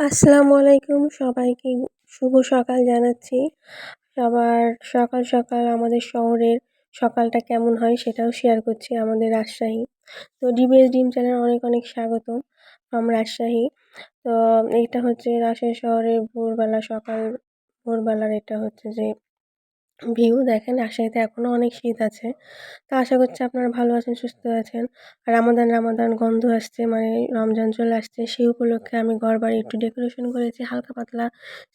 আসসালামু আলাইকুম সবাইকে শুভ সকাল জানাচ্ছি। সবার সকাল, সকাল আমাদের শহরের সকালটা কেমন হয় সেটাও শেয়ার করছি আমাদের রাজশাহী। তো ডিবিএস ডিম চ্যানেল অনেক, অনেক স্বাগতম from রাজশাহী। তো এইটা হচ্ছে রাজশাহী শহরের ভোরবেলার এটা হচ্ছে যে ভিউ দেখেন রাজশাহীতে এখনও অনেক শীত আছে। তো আশা করছি আপনারা ভালো আছেন, সুস্থ আছেন। আর রামাদান গন্ধ আসছে মানে রমজান চলে আসছে। সেই উপলক্ষে আমি ঘরবাড়ি একটু ডেকোরেশন করেছি হালকা পাতলা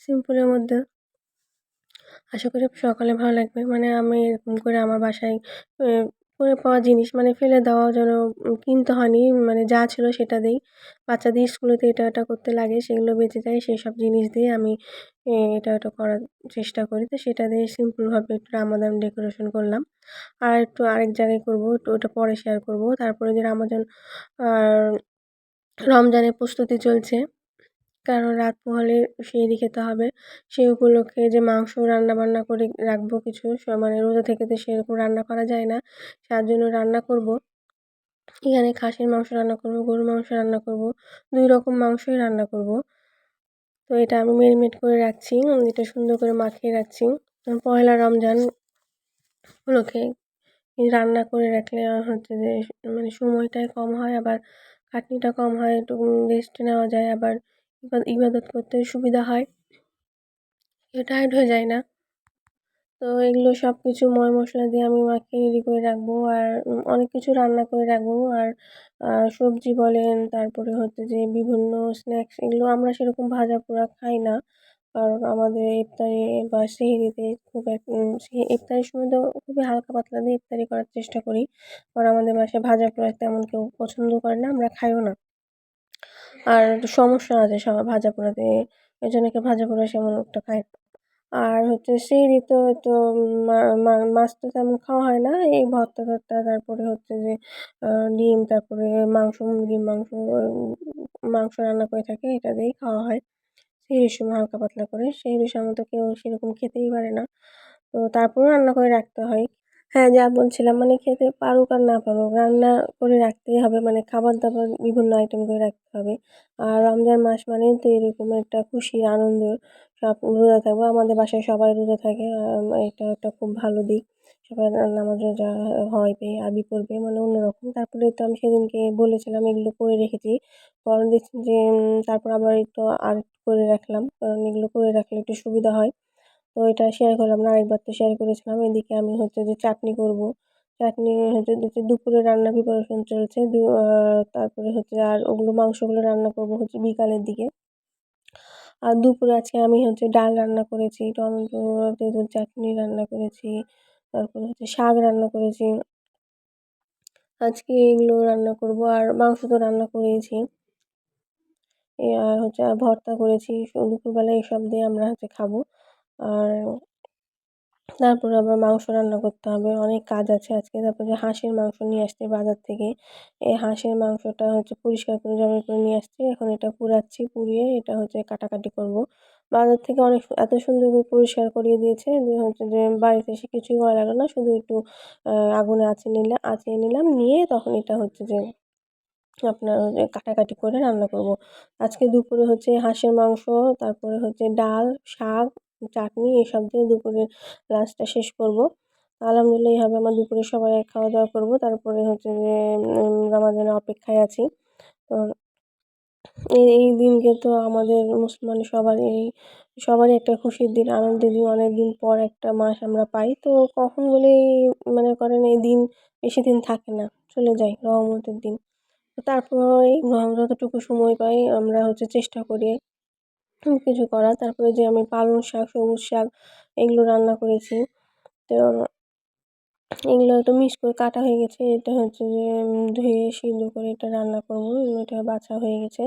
সিম্পলের মধ্যে। আশা করি সকালে ভালো লাগবে। মানে আমি এরকম করে আমার বাসায় এ পড়ে পাওয়া জিনিস মানে ফেলে দেওয়া যেন কিনতে হয়নি। মানে যা ছিল সেটা দিয়েই বাচ্চাদের স্কুলেতে এটা ওটা করতে লাগে সেগুলো বেঁচে যায়। সেসব জিনিস দিয়ে আমি এটা ওটা করার চেষ্টা করি। তো সেটা দিয়ে সিম্পলভাবে একটু রামাদান ডেকোরেশন করলাম। আর একটু আরেক জায়গায় করব, তো ওটা পরে শেয়ার করব। তারপরে যে রামাজান আর রমজানের প্রস্তুতি চলছে। কারণ রাত পোহালে সেহরি খেতে হবে। সেই উপলক্ষে যে মাংস রান্নাবান্না করে রাখবো কিছু মানে রোজা থেকে তো সেরকম রান্না করা যায় না। তার জন্য রান্না করব। এখানে খাসির মাংস রান্না করব, গরুর মাংস রান্না করব। ২ রকম মাংসই রান্না করব। তো এটা আমি মেরিনেট করে রাখছি। এটা সুন্দর করে মাখিয়ে রাখছি। পহেলা রমজান উপলক্ষে রান্না করে রাখলে হচ্ছে যে মানে সময়টাই কম হয়, আবার খাটনিটা কম হয়, একটু রেস্ট নেওয়া যায়, আবার ইবাদত করতে সুবিধা হয়। টায়ার্ড হয়ে যায় না। তো এগুলো সব কিছু মশলা দিয়ে আমি মাখিয়ে রেডি করে রাখবো। আর অনেক কিছু রান্না করে রাখবো। আর সবজি বলেন, তারপরে হচ্ছে যে বিভিন্ন স্ন্যাক্স এগুলো আমরা সেরকম ভাজা পোড়া খাই না। কারণ আমাদের ইফতারি বা সেহরিতে খুব ইফতারির সময় তো খুবই হালকা পাতলা দিয়ে ইফতারি করার চেষ্টা করি। কারণ আমাদের বাসায় ভাজা পোড়া তেমন কেউ পছন্দ করে না, আমরা খাইও না। আর একটু সমস্যা আছে সবার ভাজা পোড়াতে, এজন্য কেউ ভাজা পোড়া সেমন একটা খায় না। আর হচ্ছে সেহরিতে তো মাছ তো তেমন খাওয়া হয় না। এই ভর্তা-টর্তা, তারপরে হচ্ছে যে ডিম, তারপরে মাংস, মুরগির মাংস, মাংস রান্না করে থাকি, এটা দিয়েই খাওয়া হয় সেহরির সময় হালকা পাতলা করে। সেহরির সময় তো কেউ সেরকম খেতেই পারে না। তো তারপরেও রান্না করে রাখতে হয়। হ্যাঁ, যা বলছিলাম মানে খেতে পারুক আর না পারুক রান্না করে রাখতেই হবে। মানে খাবার-দাবার বিভিন্ন আইটেম করে রাখতে হবে। আর রমজান মাস মানেই তো এরকম একটা খুশি আনন্দ, সব রোজা থাকবো। আমাদের বাসায় সবাই রোজা থাকে। এটা একটা খুব ভালো দিক। সবাই নামাজ রোজা হবে, আরবি পড়বে মানে অন্যরকম। তারপরে তো আমি সেদিনকে বলেছিলাম এগুলো করে রেখেছি। পরে দেখছি যে তারপর আবার একটু আরেকটু করে রাখলাম। কারণ এগুলো করে রাখলে একটু সুবিধা হয়। তো এটা শেয়ার করলাম না, আরেকবার তো শেয়ার করেছিলাম। এদিকে আমি হচ্ছে যে চাটনি করব। চাটনি হচ্ছে যে দুপুরে রান্নার প্রিপারেশন চলছে। তারপরে হচ্ছে আর ওগুলো মাংসগুলো রান্না করব হচ্ছে বিকালের দিকে। আর দুপুরে আজকে আমি হচ্ছে ডাল রান্না করেছি, টমেটো তেঁতুল চাটনি রান্না করেছি, তারপরে হচ্ছে শাক রান্না করেছি। আজকে এগুলো রান্না করব। আর মাংস তো রান্না করেইছি। আর হচ্ছে ভর্তা করেছি। দুপুরবেলায় এসব দিয়ে আমরা হচ্ছে খাবো। আর তারপরে আবার মাংস রান্না করতে হবে, অনেক কাজ আছে আজকে। তারপরে হাঁসের মাংস নিয়ে আসছে বাজার থেকে। এই হাঁসের মাংসটা হচ্ছে পরিষ্কার করে জবাই করে নিয়ে আসছি। এখন এটা পুড়াচ্ছি, পুড়িয়ে এটা হচ্ছে কাটাকাটি করব। বাজার থেকে অনেক এত সুন্দর করে পরিষ্কার করিয়ে দিয়েছে যে হচ্ছে যে বাড়িতে এসে কিছুই করা লাগলো না। শুধু একটু আগুনে আঁচিয়ে নিলাম, নিয়ে তখন এটা হচ্ছে যে আপনার ওই কাটাকাটি করে রান্না করব। আজকে দুপুরে হচ্ছে হাঁসের মাংস, তারপরে হচ্ছে ডাল, শাক, চাটনি এসব দিয়ে দুপুরের লাঞ্চটা শেষ করব। আলহামদুলিল্লাহ এইভাবে আমার দুপুরে সবাই খাওয়া-দাওয়া করব। তারপরে হচ্ছে যে রমাদানের অপেক্ষায় আছি। তো এই দিনকে তো আমাদের মুসলমান সবারই একটা খুশির দিন, আনন্দের দিন। অনেকদিন পর একটা মাস আমরা পাই। তো কখন বলেই মনে করেন এই দিন বেশিদিন থাকে না, চলে যায় রহমতের দিন। তারপর এই যতটুকু সময় পাই আমরা হচ্ছে চেষ্টা করি কিছু করার। তারপরে যে আমি পালং শাক, সবুজ শাক এগুলো রান্না করেছি। তো এগুলো একটু মিক্স করে কাটা হয়ে গেছে। এটা হচ্ছে যে ধুয়ে সিদ্ধ করে এটা রান্না করব। এটা বাছা হয়ে গেছে।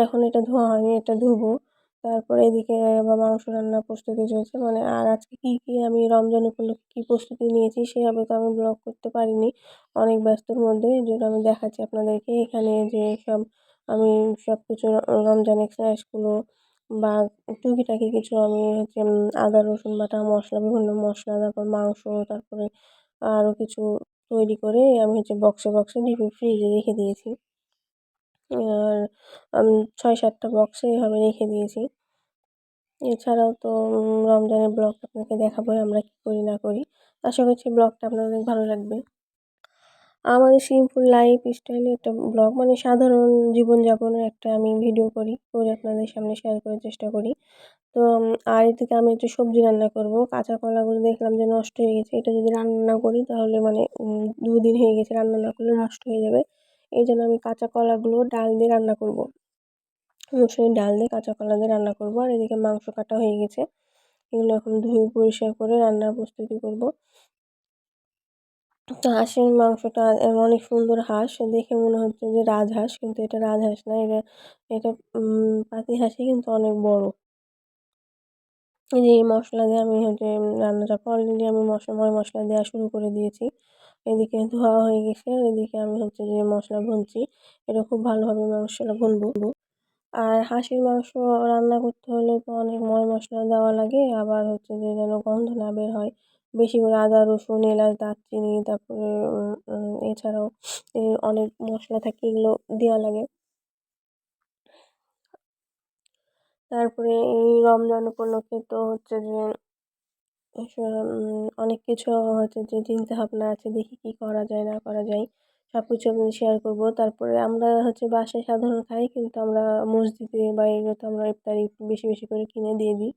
এখন এটা ধোয়া হয়নি, এটা ধুবো। তারপরে এদিকে আবার মাংস রান্নার প্রস্তুতি চলছে। মানে আর আজকে কী আমি রমজান উপলক্ষে কী প্রস্তুতি নিয়েছি সেভাবে তো আমি ব্লগ করতে পারিনি। অনেক ব্যস্তর মধ্যে এজন্য আমি দেখাচ্ছি আপনাদেরকে। এখানে যে আমি সবকিছু রমজানের স্ন্যাক্সগুলো বা টুকিটাকি কিছু আমি হচ্ছে আদা রসুন বাটা মশলা, বিভিন্ন মশলা, তারপর মাংস, তারপরে আরও কিছু তৈরি করে আমি হচ্ছে বক্সে ডিপ ফ্রিজে রেখে দিয়েছি। আর ৬-৭ টা বক্সে এভাবে রেখে দিয়েছি। এছাড়াও তো রমজানের ব্লগ আপনাকে দেখাবোই আমরা কী করি না করি। আশা করছি ব্লগটা আপনাদের অনেক ভালো লাগবে। আমাদের সিম্পল লাইফ স্টাইলে একটা ব্লগ মানে সাধারণ জীবনযাপনের একটা আমি ভিডিও করে আপনাদের সামনে শেয়ার করার চেষ্টা করি। তো আর এদিকে আমি একটু সবজি রান্না করব। কাঁচা কলাগুলো দেখলাম যে নষ্ট হয়ে গেছে। এটা যদি রান্না না করি তাহলে মানে ২ দিন হয়ে গেছে রান্না না করলে নষ্ট হয়ে যাবে। এইজন্য আমি কাঁচা কলাগুলো ডাল দিয়ে রান্না করব। মসুরির ডাল দিয়ে কাঁচা কলা দিয়ে রান্না করব। আর এদিকে মাংস কাটা হয়ে গেছে। এগুলো এখন ধুয়ে পরিষ্কার করে রান্নার প্রস্তুতি করব। তো হাঁসের মাংসটা অনেক সুন্দর হাঁস। দেখে মনে হচ্ছে যে রাজহাঁস, কিন্তু এটা রাজহাঁস না। এটা পাতিহাঁসই কিন্তু অনেক বড়। এই যে এই মশলা দিয়ে আমি হচ্ছে রান্নাটা অলরেডি আমি ময় মশলা দেওয়া শুরু করে দিয়েছি। এদিকে ধোয়া হয়ে গেছে, আর এদিকে আমি হচ্ছে যে মশলা ভুনছি। এটা খুব ভালোভাবে মশলা ভুনবো। আর হাঁসের মাংস রান্না করতে হলে তো অনেক ময় মশলা দেওয়া লাগে। আবার হচ্ছে যে যেন গন্ধ না বের হয়। বেশি করে আদা, রসুন, এলাচ, দারচিনি, তারপরে এছাড়াও অনেক মশলা থাকে, এগুলো দেওয়া লাগে। তারপরে এই রমজান উপলক্ষে তো হচ্ছে যে অনেক কিছু হচ্ছে যে চিন্তাভাবনা আছে, দেখি কী করা যায় না করা যায়। সব কিছু আপনাদের শেয়ার করব। তারপরে আমরা হচ্ছে বাসায় সাধারণ খাই, কিন্তু আমরা মসজিদে বা এগুলোতে আমরা ইফতারি একটু বেশি বেশি করে কিনে দিয়ে দিই।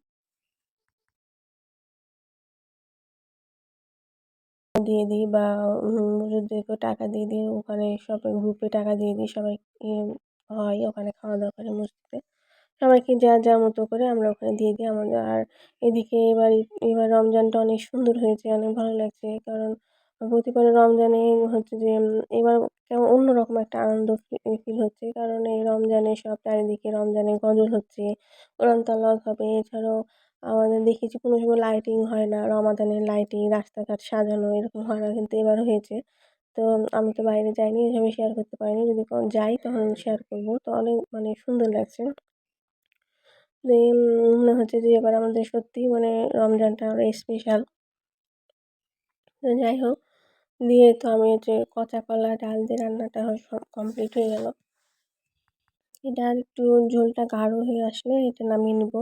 বা মসজিদদেরকেও টাকা দিয়ে দিই। ওখানে সবাই গ্রুপে টাকা দিয়ে দিই। সবাই হয় ওখানে খাওয়া-দাওয়া করে মসজিদে। সবাইকে যার যার মতো করে আমরা ওখানে দিয়ে দিই আমাদের। আর এদিকে এবার রমজানটা অনেক সুন্দর হয়েছে, অনেক ভালো লাগছে। কারণ প্রতিবারের রমজানে হচ্ছে যে এবার কেমন অন্যরকম একটা আনন্দ ফিল হচ্ছে। কারণ এই রমজানে সব চারিদিকে রমজানের গজল হচ্ছে, কোরআন তেলাওয়াত হবে। এছাড়াও আমাদের দেখেছি কোনো সময় লাইটিং হয় না, রমাদানের লাইটিং রাস্তাঘাট সাজানো এরকম হয় না, কিন্তু এবার হয়েছে। তো আমি তো বাইরে যাইনি, এভাবে শেয়ার করতে পারিনি। যদি যাই তখন শেয়ার করব। তো অনেক মানে সুন্দর লাগছে। মনে হচ্ছে যে এবার আমাদের সত্যিই মানে রমজানটা স্পেশাল। তো যাই হোক, দিয়ে তো আমি হচ্ছে কচা কলা ডাল দিয়ে রান্নাটা সব কমপ্লিট হয়ে গেল। এটা আর একটু ঝোলটা গাঢ় হয়ে আসলে এটা নামিয়ে নিব।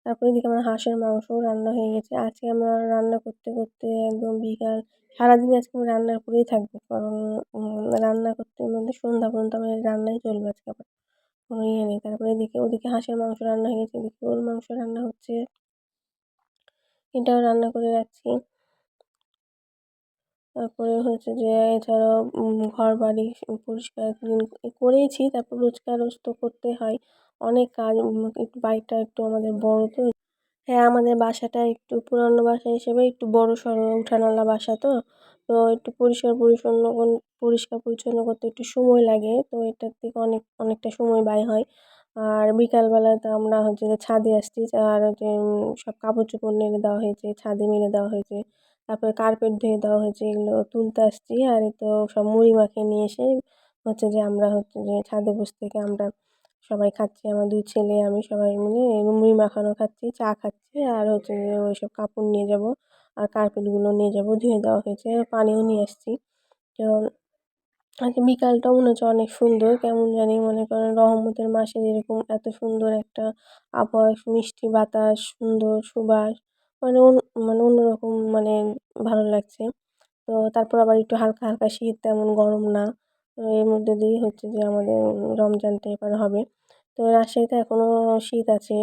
তারপরে এদিকে আমার হাঁসের মাংসও রান্না হয়ে গেছে। আজকে আমার রান্না করতে করতে একদম বিকাল সারাদিন আজকে আমি রান্নার উপরেই থাকবো। কারণ রান্না করতে মধ্যে সন্ধ্যা পর্যন্ত আমার রান্নাই চলবে আজকে আবার। কোনো ইয়ে নেই। তারপরে ওদিকে হাঁসের মাংস রান্না হয়ে গেছে, এদিকে গরুর মাংস রান্না হচ্ছে। এটাও রান্না করে রাখছি। তারপরে হচ্ছে যে এছাড়াও ঘরবাড়ি পরিষ্কার করেইছি। তারপর রোজ তো করতে হয়। অনেক কাজ একটু বাড়িটা একটু আমাদের বড় তো। হ্যাঁ, আমাদের বাসাটা একটু পুরানো বাসা হিসেবে একটু বড়সড় উঠানওয়ালা বাসা তো। তো একটু পরিষ্কার পরিচ্ছন্ন করতে একটু সময় লাগে। তো এটার থেকে অনেকটা সময় ব্যয় হয়। আর বিকালবেলায় তো আমরা হচ্ছে যে ছাদে আসছি। আর হচ্ছে সব কাপড়-চোপড় নেড়ে দেওয়া হয়েছে, ছাদে মেলে দেওয়া হয়েছে। তারপরে কার্পেট ধুয়ে দেওয়া হয়েছে, এগুলো তুলতে আসছি। আর এই তো সব মুড়ি মাখিয়ে নিয়ে এসে হচ্ছে যে আমরা হচ্ছে যে ছাদে বসে থেকে আমরা সবাই খাচ্ছি। আমার ২ ছেলে আমি সবাই মিলে মুড়ি মাখানো খাচ্ছি, চা খাচ্ছি। আর হচ্ছে যে ওইসব কাপড় নিয়ে যাব। আর কার্পেটগুলো নিয়ে যাব, ধুয়ে দেওয়া হয়েছে। পানিও নিয়ে আসছি। তো আজকে বিকালটাও মনে হচ্ছে অনেক সুন্দর। কেমন জানি মনে করেন রহমতের মাসে যেরকম এত সুন্দর একটা আবহাওয়া, মিষ্টি বাতাস, সুন্দর সুবাস, মানে মানে অন্যরকম মানে ভালো লাগছে। তো তারপর আবার একটু হালকা হালকা শীত, তেমন গরম না। তো এর মধ্যে দিয়েই হচ্ছে যে আমাদের রমজানটা এবার হবে। তো রাজশাহীতে এখনও শীত আছে।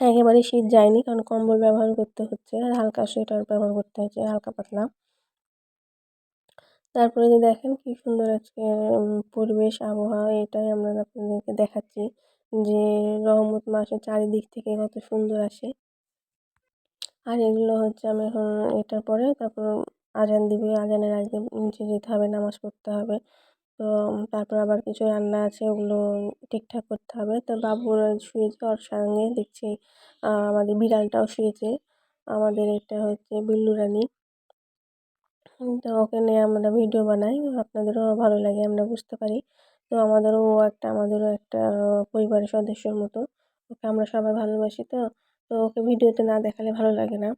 একেবারেই শীত যায়নি, কারণ কম্বল ব্যবহার করতে হচ্ছে আর হালকা সোয়েটার ব্যবহার করতে হচ্ছে, হালকা পাতলা। তারপরে যে দেখেন কি সুন্দর আজকে পরিবেশ আবহাওয়া, এটাই আমরা আপনাদেরকে দেখাচ্ছি যে রহমত মাসে চারিদিক থেকে কত সুন্দর আসে। আর এগুলো হচ্ছে আমি এখন এটার পরে তারপর আজান দিবে, আজানের আগে নিচে যেতে হবে, নামাজ পড়তে হবে। তো তারপর আবার কিছু রান্না আছে, ওগুলো ঠিকঠাক করতে হবে। তো বাবুরা শুয়েছে, ওর সঙ্গে দেখছি আমাদের বিড়ালটাও শুয়েছে। আমাদের এটা হচ্ছে বিল্লু রানী। তো ওকে নিয়ে আমরা ভিডিও বানাই, আপনাদেরও ভালো লাগে আমরা বুঝতে পারি। তো আমাদেরও একটা পরিবারের সদস্যর মতো। ওকে আমরা সবাই ভালোবাসি তো। তো ওকে ভিডিওতে না দেখালে ভালো লাগে না।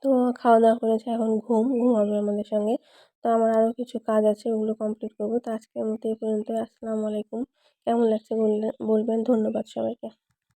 তো খাওয়া দাওয়া করেছে, এখন ঘুমাবে আমাদের সঙ্গে। তো তো আমার আরও কিছু কাজ আছে, ওগুলো কমপ্লিট করব। তো আজকের মতো এই পর্যন্তই। আসসালামু আলাইকুম। কেমন লাগছে বলবেন। ধন্যবাদ সবাইকে।